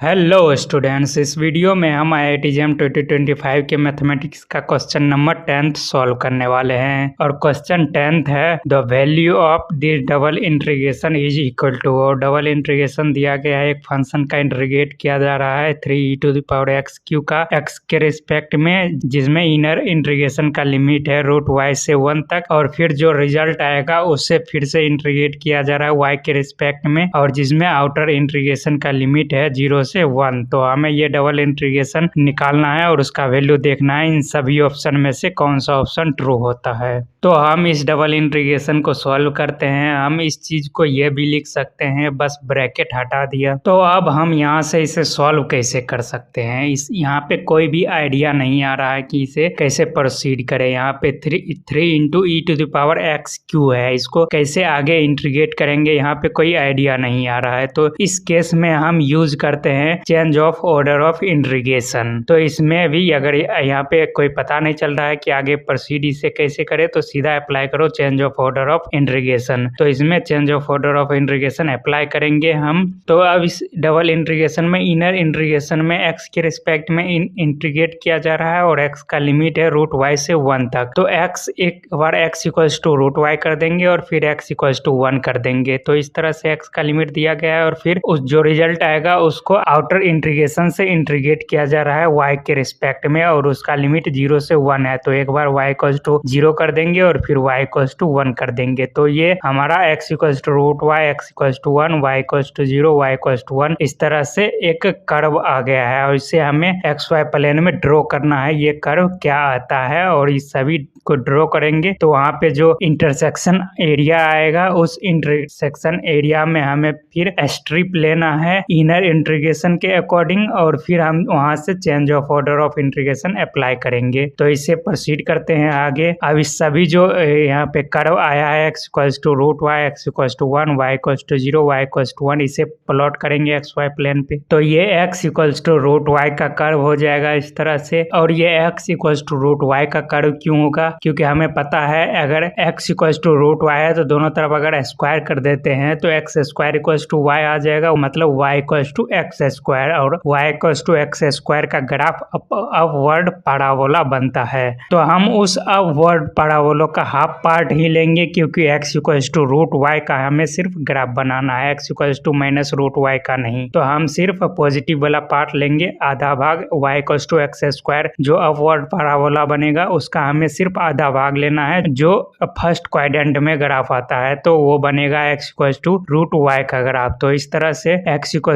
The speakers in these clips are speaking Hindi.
हेलो स्टूडेंट्स, इस वीडियो में हम IIT JAM 2025 के मैथमेटिक्स का क्वेश्चन नंबर 10th सॉल्व करने वाले हैं। और क्वेश्चन 10th है the value of this double integration is equal to. और डबल इंटीग्रेशन दिया गया है, एक फंक्शन का इंटीग्रेट किया जा रहा है 3e⁻x³ का x के रिस्पेक्ट में, जिसमें इनर इंटीग्रेशन का लिमिट है √y से 1 तक, और फिर जो रिजल्ट आएगा उससे फिर से इंटीग्रेट किया जा रहा है y के रिस्पेक्ट में, और जिसमें आउटर इंटीग्रेशन का लिमिट है 0 से 1। तो हमें ये डबल इंटीग्रेशन निकालना है और उसका वैल्यू देखना है इन सभी ऑप्शन में से कौन सा ऑप्शन ट्रू होता है। तो हम इस डबल इंटीग्रेशन को सॉल्व करते हैं। हम इस चीज को ये भी लिख सकते हैं, बस ब्रैकेट हटा दिया। तो अब हम यहाँ से इसे सॉल्व कैसे कर सकते हैं, इस यहाँ पे कोई भी आइडिया नहीं आ रहा है कि इसे कैसे प्रोसीड करें। यहाँ पे 3 × e⁻x³ है, इसको कैसे आगे इंटीग्रेट करेंगे यहाँ पे कोई आइडिया नहीं आ रहा है। तो इस केस में हम यूज करते हैं change of order of integration. तो इसमें भी अगर यहाँ पे कोई पता नहीं चल रहा है कि आगे प्रोसीड इसे कैसे करें, तो सीधा अप्लाई करो change of order of integration. तो इसमें change of order of integration apply करेंगे हम। तो अब इस डबल इंटीग्रेशन में इनर इंटीग्रेशन में x के रिस्पेक्ट में इंटीग्रेट किया जा रहा है, और x का लिमिट है √y से 1 तक। तो x एक बार x = √y कर देंगे और फिर x = 1 कर देंगे। तो इस तरह से x का लिमिट दिया गया है, और फिर उस जो रिजल्ट आएगा उसको आउटर इंटीग्रेशन से इंटीग्रेट किया जा रहा है y के रिस्पेक्ट में, और उसका लिमिट 0 से 1 है। तो एक बार y = 0 कर देंगे और फिर y = 1 कर देंगे। तो ये हमारा x = √y, x = 1, y = 0, y = 1 इस तरह से एक कर्व आ गया है, और इसे हमें XY प्लेन में ड्रॉ करना है ये कर्व क्या आता है। और इस सभी को ड्रॉ करेंगे तो वहाँ पे जो इंटरसेक्शन एरिया आएगा, उस इंटरसेक्शन एरिया में हमें फिर स्ट्रिप लेना है इनर इंटीग्रेशन के अकॉर्डिंग, और फिर हम वहाँ से change of order of integration apply करेंगे। तो इसे प्रोसीड करते हैं आगे। अब इस सभी जो यहाँ पे कर्व आया है x = √y, x = 1, y = 0, y = 1, इसे प्लॉट करेंगे XY प्लेन पे। तो ये x = √y का कर्व हो जाएगा इस तरह से। और ये x = √y का कर्व क्यों होगा, क्योंकि हमें पता है अगर x = √y है तो दोनों तरफ अगर स्क्वायर कर देते हैं तो x² = y आ जाएगा, मतलब y = x², और y = x² का ग्राफ अपवर्ड पैराबोला बनता है। तो हम उस अपवर्ड पैराबोला का हाफ पार्ट ही लेंगे, क्योंकि x = √y का हमें सिर्फ ग्राफ बनाना है, x = -√y का नहीं। तो हम सिर्फ पॉजिटिव वाला पार्ट लेंगे, आधा भाग y = x², जो अपवर्ड पैराबोला बनेगा उसका हमें सिर्फ आधा भाग लेना है, जो फर्स्ट क्वाड्रेंट में ग्राफ आता है, तो वो बनेगा x = √y का ग्राफ। तो इस तरह से x =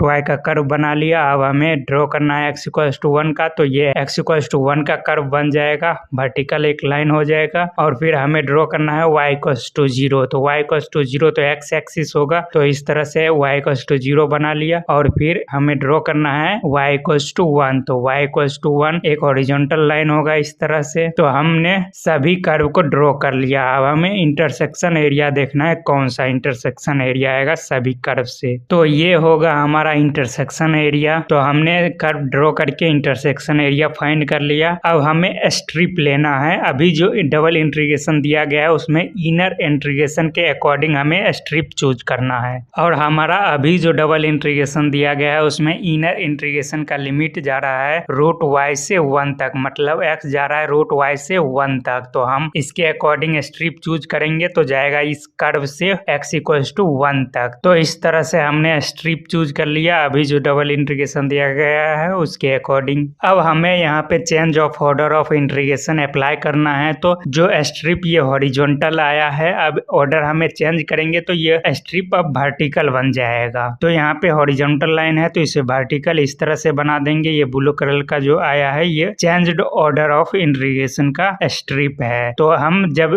√y का कर्व बना लिया। अब हमें ड्रॉ करना है x = 1 का, तो ये x = 1 का कर्व बन जाएगा, वर्टिकल एक लाइन हो जाएगा। और फिर हमें ड्रॉ करना है y = 0, तो y = 0 तो x एक्सिस होगा, तो इस तरह से y = 0 बना लिया। और फिर हमें ड्रॉ करना है y = 1, तो y = 1 एक हॉरिजॉन्टल लाइन होगा इस तरह से। तो हमने सभी कर्व को ड्रॉ कर लिया। अब हमें इंटरसेक्शन एरिया देखना है, कौन सा इंटरसेक्शन एरिया आएगा सभी कर्व से। तो ये होगा हमारा इंटरसेक्शन एरिया। तो हमने कर्व ड्रॉ करके इंटरसेक्शन एरिया फाइंड कर लिया। अब हमें स्ट्रिप लेना है। अभी जो डबल इंटीग्रेशन दिया गया है उसमें इनर इंटीग्रेशन के अकॉर्डिंग हमें स्ट्रिप चूज करना है। और हमारा अभी जो डबल इंटीग्रेशन दिया गया है उसमें इनर इंटीग्रेशन का लिमिट जा रहा है √y से 1 तक, मतलब x जा रहा है √y से 1 तक। तो हम इसके अकॉर्डिंग स्ट्रिप चूज करेंगे तो जाएगा इस कर्व से x = 1 तक। तो इस तरह से हमने स्ट्रिप चूज कर लिया अभी जो डबल इंटीग्रेशन दिया गया है उसके अकॉर्डिंग। अब हमें यहाँ पे change of order of integration apply करना है। तो जो स्ट्रिप ये हॉरिजॉन्टल आया है, अब ऑर्डर हमें चेंज करेंगे तो ये स्ट्रिप अब वर्टिकल बन जाएगा। तो यहाँ पे हॉरिजॉन्टल लाइन है तो इसे वर्टिकल इस तरह से बना देंगे। ये ब्लू कलर का जो आया है ये चेंज्ड ऑर्डर ऑफ इंटीग्रेशन का स्ट्रिप है। तो हम जब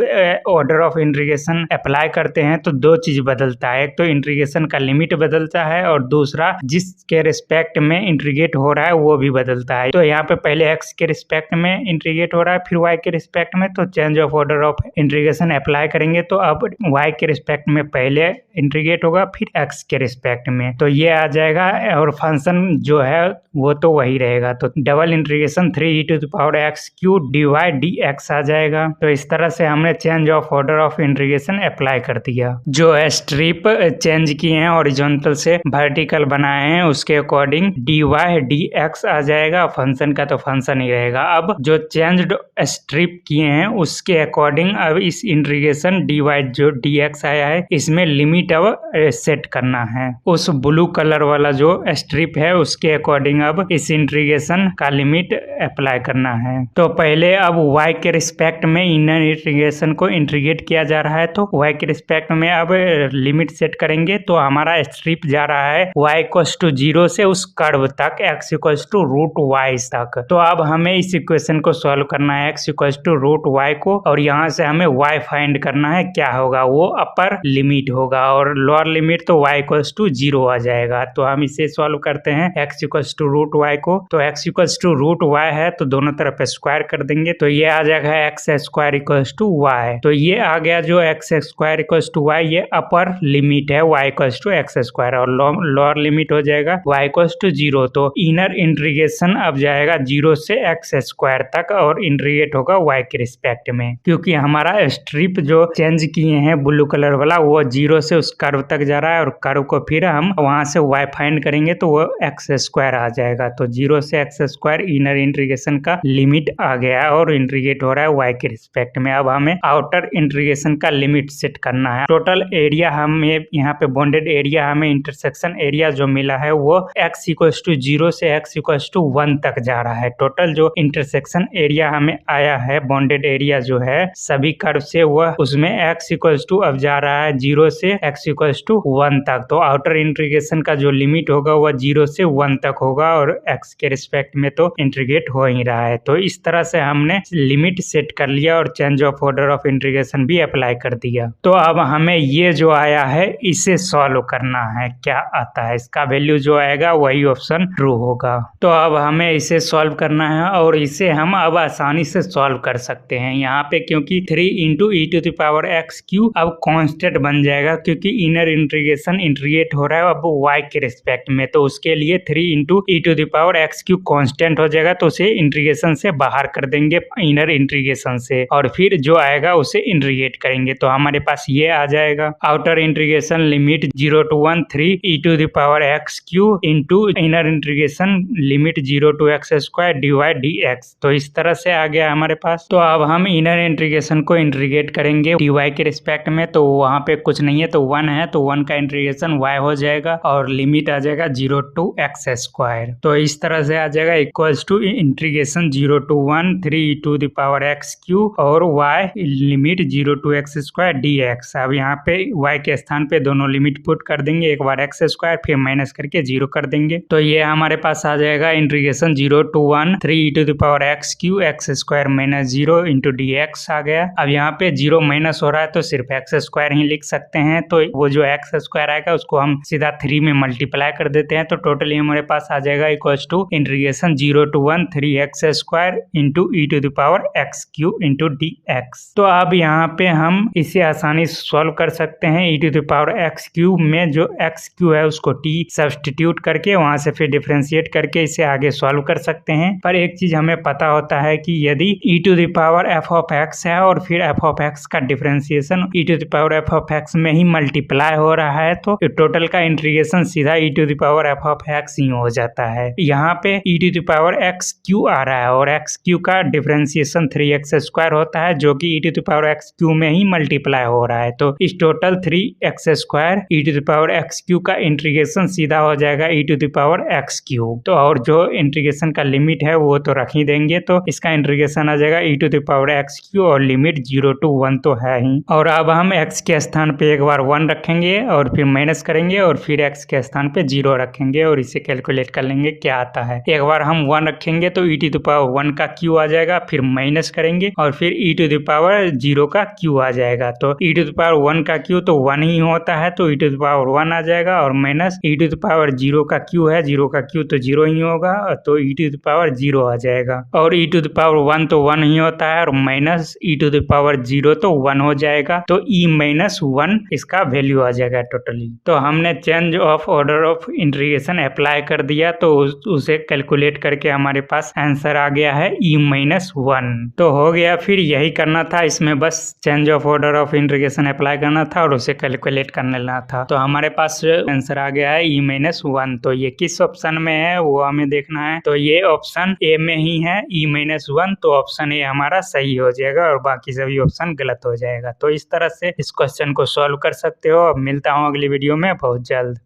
ऑर्डर ऑफ इंटीग्रेशन अप्लाई करते हैं तो दो चीज बदलता है, एक तो इंटीग्रेशन का लिमिट बदलता है और दूसरा जिसके रिस्पेक्ट में इंटीग्रेट हो रहा है वो भी बदलता है। तो यहाँ पे पहले x के रिस्पेक्ट में इंटीग्रेट हो रहा है, फिर y के रिस्पेक्ट में, तो change of order of integration apply करेंगे। तो अब y के रिस्पेक्ट में पहले इंटीग्रेट होगा फिर x के रिस्पेक्ट में, तो ये आ जाएगा और फंक्शन जो है वो तो वही रहेगा। तो डबल इंटीग्रेशन 3e⁻x³ dy/dx आ जाएगा। तो इस तरह से हमने change of order of integration apply कर दिया। जो स्ट्रिप चेंज किए हैं हॉरिजॉन्टल से वर्टिकल बनाए हैं उसके अकॉर्डिंग dy/dx आ जाएगा, फंक्शन का तो फंक्शन ही रहेगा। अब जो चेंज्ड स्ट्रिप किए हैं उसके अकॉर्डिंग अब इस इंटीग्रेशन dy जो dx आया है इसमें लिमिट अब सेट करना है। उस ब्लू कलर वाला जो स्ट्रिप है उसके अकॉर्डिंग अब इस इंटीग्रेशन का लिमिट अप्लाई करना है। तो पहले अब y के रिस्पेक्ट में इनर इंटीग्रेशन को इंटीग्रेट किया जा रहा है, तो y के रिस्पेक्ट में अब लिमिट सेट करेंगे। तो हमारा स्ट्रिप जा रहा है y=0 से उस कर्व तक x=√y तक। तो अब हमें इस इक्वेशन को सॉल्व करना है x=√y को, और यहाँ से हमें y फाइंड करना है। क्या होगा, वो अपर लिमिट होगा और लोअर लिमिट तो y=0 आ जाएगा। तो हम इसे सॉल्व करते हैं x=√y को। तो x=√y है तो दोनों तरफ स्क्वायर कर देंगे, तो ये आ जाएगा x² तो ये आ गया जो x² ये अपर लिमिट है y=x² और लोअर लिमिट हो जाएगा y=0। तो इनर इंटीग्रेशन अब जाएगा 0 से x² तक और इंटीग्रेट होगा y के रिस्पेक्ट में, क्योंकि हमारा स्ट्रिप जो चेंज किए हैं ब्लू कलर वाला वो 0 से उस कर्व तक जा रहा है और कर्व को फिर हम वहां से y फाइंड करेंगे तो वो x² आ जाएगा। तो 0 से x² इनर इंटीग्रेशन का लिमिट आ गया और इंटीग्रेट हो रहा है y के रिस्पेक्ट में। अब हमें आउटर इंटीग्रेशन का लिमिट सेट करना है। टोटल एरिया हमें यहाँ पे बॉन्डेड एरिया हमें इंटरसेक्शन एरिया जो मिला है वो x=0 से x=1 तक जा रहा है। टोटल जो इंटरसेक्शन एरिया हमें आया है बॉन्डेड एरिया जो है सभी कर्व से वह उसमें x= अब जा रहा है 0 से x=1 तक। तो आउटर इंटीग्रेशन का जो लिमिट होगा वह 0 से 1 तक होगा और x के रिस्पेक्ट में तो इंटीग्रेट हो ही रहा है। तो इस तरह से हमने लिमिट सेट कर लिया और change of order of integration भी अप्लाई कर दिया। तो अब हमें ये जो आया है इसे सॉल्व करना है। क्या आता है, इसका वैल्यू जो आएगा वही ऑप्शन ट्रू होगा। तो अब हमें इसे सॉल्व करना है और इसे हम अब आसानी से सॉल्व कर सकते हैं। यहाँ पे क्योंकि 3e⁻x³ अब कांस्टेंट बन जाएगा क्योंकि इनर इंटीग्रेशन इंटीग्रेट हो रहा है अब y के रिस्पेक्ट में, तो उसके लिए 3e⁻x³ कांस्टेंट हो जाएगा। तो उसे इंटीग्रेशन से बाहर कर देंगे इनर इंटीग्रेशन से और फिर जो आएगा उसे इंटीग्रेट करेंगे। तो हमारे पास ये आ जाएगा outer integration limit 0 to 1 3e⁻x³ into inner integration limit 0 to x² dy/dx। तो इस तरह से आ गया हमारे पास। तो अब हम इनर इंटीग्रेशन को इंटीग्रेट करेंगे dy के रिस्पेक्ट में, तो वहाँ पे कुछ नहीं है तो 1 है तो 1 का इंटीग्रेशन y हो जाएगा और लिमिट आ जाएगा 0 to x²। तो इस तरह से आ जाएगा equals to integration 0 to 1 3e⁻x³ और y limit 0 to x² dx। अब यहाँ पे y के स्थान पे दोनों लिमिट पुट कर देंगे, एक बार x² फिर माइनस करके 0 कर देंगे। तो ये हमारे पास आ जाएगा integration 0 to 1 3e⁻x³ x² - 0 into dx आ गया। अब यहाँ पे 0 माइनस हो रहा है तो सिर्फ x² ही लिख सकते हैं, तो वो जो x² आएगा उसको हम सीधा 3 में मल्टीप्लाई कर देते हैं। तो टोटली हमारे पास आ जाएगा equals to integration 0 to 1 3x² into e⁻x³ into dx। तो अब यहाँ पे हम इसे आसानी से सॉल्व कर सकते हैं। e⁻x³ में जो x³ है उसको t सब्सटीट्यूट करके वहां से फिर डिफरेंशिएट करके इसे आगे सॉल्व कर सकते हैं। पर एक चीज हमें पता होता है कि यदि e⁻f(x) है और फिर f(x) का डिफरेंशिएशन e⁻f(x) में ही मल्टीप्लाई हो रहा है तो टोटल का इंटीग्रेशन सीधा e⁻f(x) ही हो जाता है। यहाँ पे e⁻x³ आ रहा है और x³ का डिफरेंशिएशन 3x² होता है जो कि e⁻x³ में ही मल्टीप्लाई हो रहा है। तो इस टोटल 3x² e⁻x³ का इंटीग्रेशन सीधा हो जाएगा e⁻x³। तो और जो इंटीग्रेशन का लिमिट है वो तो रख ही देंगे, तो इसका इंटीग्रेशन आ जाएगा e⁻x³ और लिमिट 0 to 1 तो है ही। और अब हम x के स्थान पे एक बार 1 रखेंगे और फिर माइनस करेंगे और फिर x के स्थान पे 0 रखेंगे और इसे कैलकुलेट कर लेंगे क्या आता है। एक बार हम 1 रखेंगे तो e⁻1 का q आ जाएगा, फिर माइनस करेंगे और फिर e⁻0 का q आ जाएगा। तो e⁻1 का q तो 1 ही होता है तो e⁻1 आ जाएगा और माइनस e⁻0 का q है, 0 का q तो 0 ही होगा तो e⁻0 आ जाएगा। और e⁻1 तो 1 ही होता है और माइनस e⁻0 तो 1 हो जाएगा तो e - 1 इसका हमारा वैल्यू आ जाएगा टोटली। तो हमने change of order of integration apply कर दिया तो उसे कैलकुलेट करके हमारे पास आंसर आ गया है e-1। तो हो गया, फिर यही करना था, इसमें बस change of order of integration apply करना था और उसे कैलकुलेट करने लेना था। तो हमारे पास आंसर आ गया है e-1। तो ये किस ऑप्शन में है वो हमें देखना है। तो ये ऑप्शन ए में ही है e-1, तो ऑप्शन ए हमारा सही हो जाएगा और बाकी सभी ऑप्शन गलत हो जाएगा। तो इस तरह से इस क्वेश्चन को सॉल्व कर सकते हो। अब मिलता हूँ अगली वीडियो में बहुत जल्द।